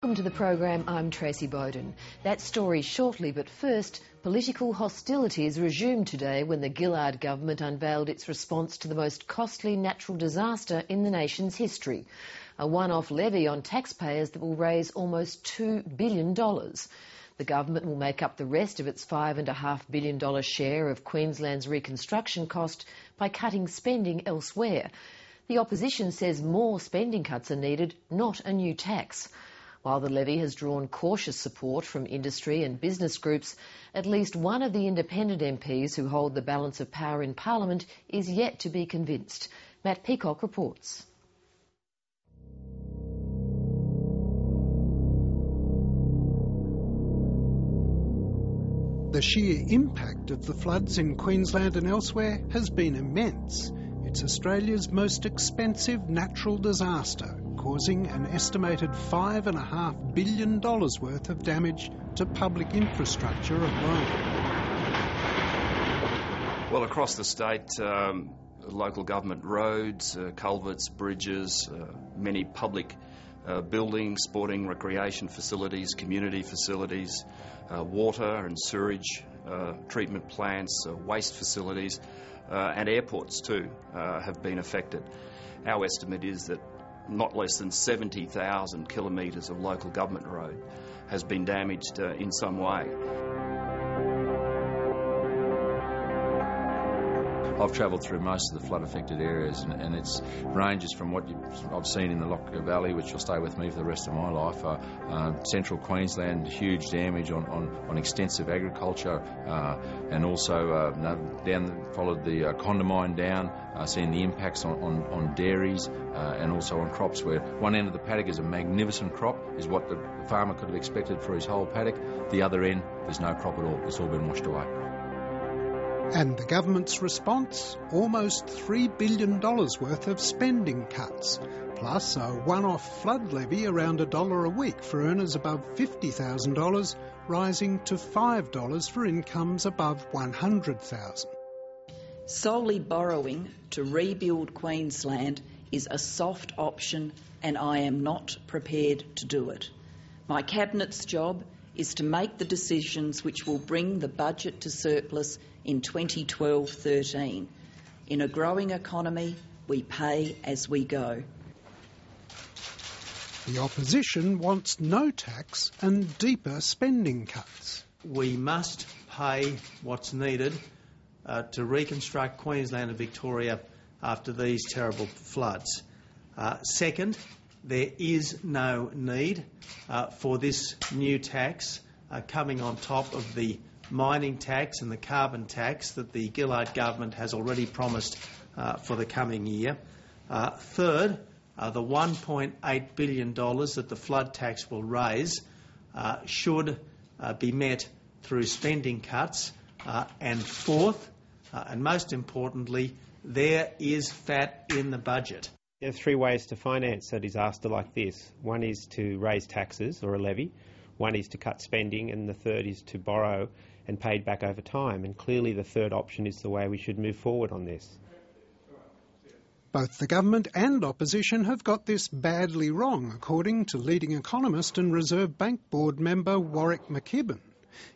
Welcome to the program. I'm Tracy Bowden. That story shortly, but first, political hostilities resumed today when the Gillard government unveiled its response to the most costly natural disaster in the nation's history. A one-off levy on taxpayers that will raise almost $2 billion. The government will make up the rest of its $5.5 billion share of Queensland's reconstruction cost by cutting spending elsewhere. The opposition says more spending cuts are needed, not a new tax. While the levy has drawn cautious support from industry and business groups, at least one of the independent MPs who hold the balance of power in Parliament is yet to be convinced. Matt Peacock reports. The sheer impact of the floods in Queensland and elsewhere has been immense. It's Australia's most expensive natural disaster, causing an estimated $5.5 billion worth of damage to public infrastructure alone. Well, across the state, local government roads, culverts, bridges, many public buildings, sporting, recreation facilities, community facilities, water and sewage treatment plants, waste facilities, and airports too have been affected. Our estimate is that not less than 70,000 kilometres of local government road has been damaged in some way. I've travelled through most of the flood-affected areas, and it ranges from what I've seen in the Lockyer Valley, which will stay with me for the rest of my life. Central Queensland, huge damage on extensive agriculture, and also followed the Condamine down, seeing the impacts on dairies and also on crops, where one end of the paddock is a magnificent crop, is what the farmer could have expected for his whole paddock. The other end, there's no crop at all. It's all been washed away. And the government's response? Almost $3 billion worth of spending cuts, plus a one-off flood levy around $1 a week for earners above $50,000, rising to $5 for incomes above $100,000. Solely borrowing to rebuild Queensland is a soft option, and I am not prepared to do it. My Cabinet's job is to make the decisions which will bring the budget to surplus in 2012-13. In a growing economy, we pay as we go. The opposition wants no tax and deeper spending cuts. We must pay what's needed to reconstruct Queensland and Victoria after these terrible floods. Second, there is no need for this new tax coming on top of the mining tax and the carbon tax that the Gillard government has already promised for the coming year. Third, the $1.8 billion that the flood tax will raise should be met through spending cuts. And fourth, and most importantly, there is fat in the budget. There are three ways to finance a disaster like this. One is to raise taxes or a levy, one is to cut spending, and the third is to borrow and paid back over time. And clearly the third option is the way we should move forward on this. Both the government and opposition have got this badly wrong, according to leading economist and Reserve Bank Board member Warwick McKibbin.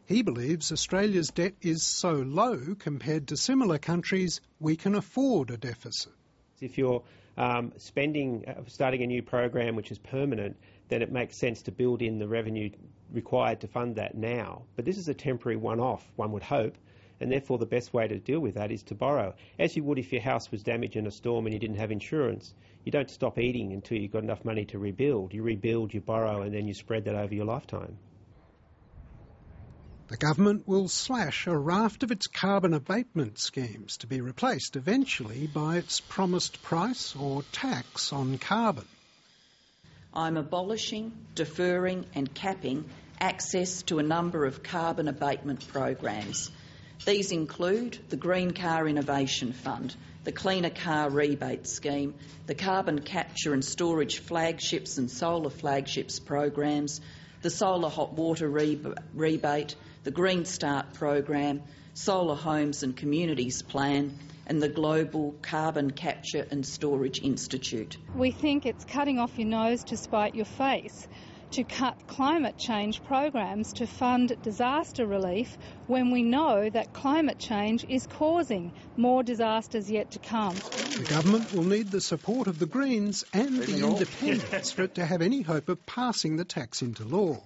He believes Australia's debt is so low compared to similar countries, we can afford a deficit. If you're starting a new program which is permanent, then it makes sense to build in the revenue required to fund that now. But this is a temporary one-off, one would hope, and therefore the best way to deal with that is to borrow. As you would if your house was damaged in a storm and you didn't have insurance. You don't stop eating until you've got enough money to rebuild. You rebuild, you borrow, and then you spread that over your lifetime. The government will slash a raft of its carbon abatement schemes to be replaced eventually by its promised price or tax on carbon. I'm abolishing, deferring and capping access to a number of carbon abatement programs. These include the Green Car Innovation Fund, the Cleaner Car Rebate Scheme, the Carbon Capture and Storage Flagships and Solar Flagships programs, the Solar Hot Water Rebate, the Green Start program, Solar Homes and Communities Plan, and the Global Carbon Capture and Storage Institute. We think it's cutting off your nose to spite your face. to cut climate change programs to fund disaster relief when we know that climate change is causing more disasters yet to come. The government will need the support of the Greens and the Independents for it to have any hope of passing the tax into law.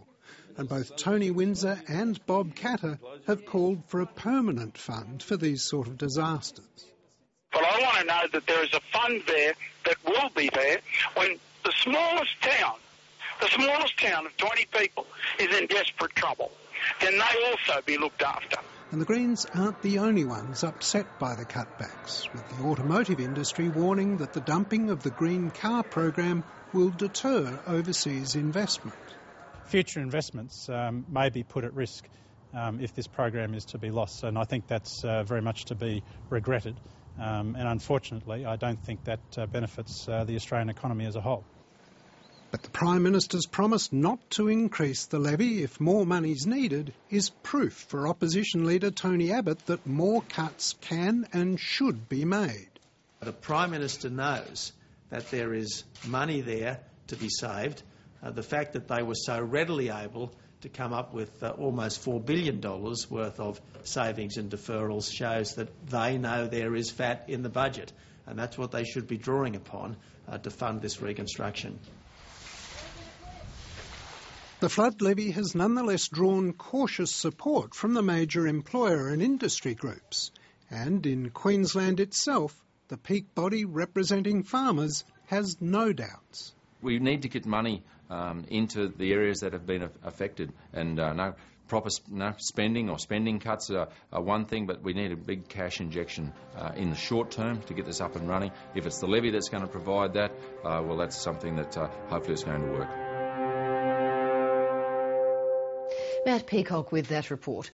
And both Tony Windsor and Bob Katter have called for a permanent fund for these sort of disasters. But I want to know that there is a fund there that will be there when the smallest town of 20 people is in desperate trouble. Then they also be looked after. And the Greens aren't the only ones upset by the cutbacks, with the automotive industry warning that the dumping of the green car program will deter overseas investment. Future investments may be put at risk if this program is to be lost, and I think that's very much to be regretted. And unfortunately, I don't think that benefits the Australian economy as a whole. But the Prime Minister's promise not to increase the levy if more money's needed is proof for opposition leader Tony Abbott that more cuts can and should be made. The Prime Minister knows that there is money there to be saved. The fact that they were so readily able to come up with almost $4 billion worth of savings and deferrals shows that they know there is fat in the budget, and that's what they should be drawing upon to fund this reconstruction. The flood levy has nonetheless drawn cautious support from the major employer and industry groups, and in Queensland itself, the peak body representing farmers has no doubts. We need to get money into the areas that have been affected, and no spending or spending cuts are one thing, but we need a big cash injection in the short term to get this up and running. If it's the levy that's going to provide that, well, that's something that hopefully is going to work. Matt Peacock with that report.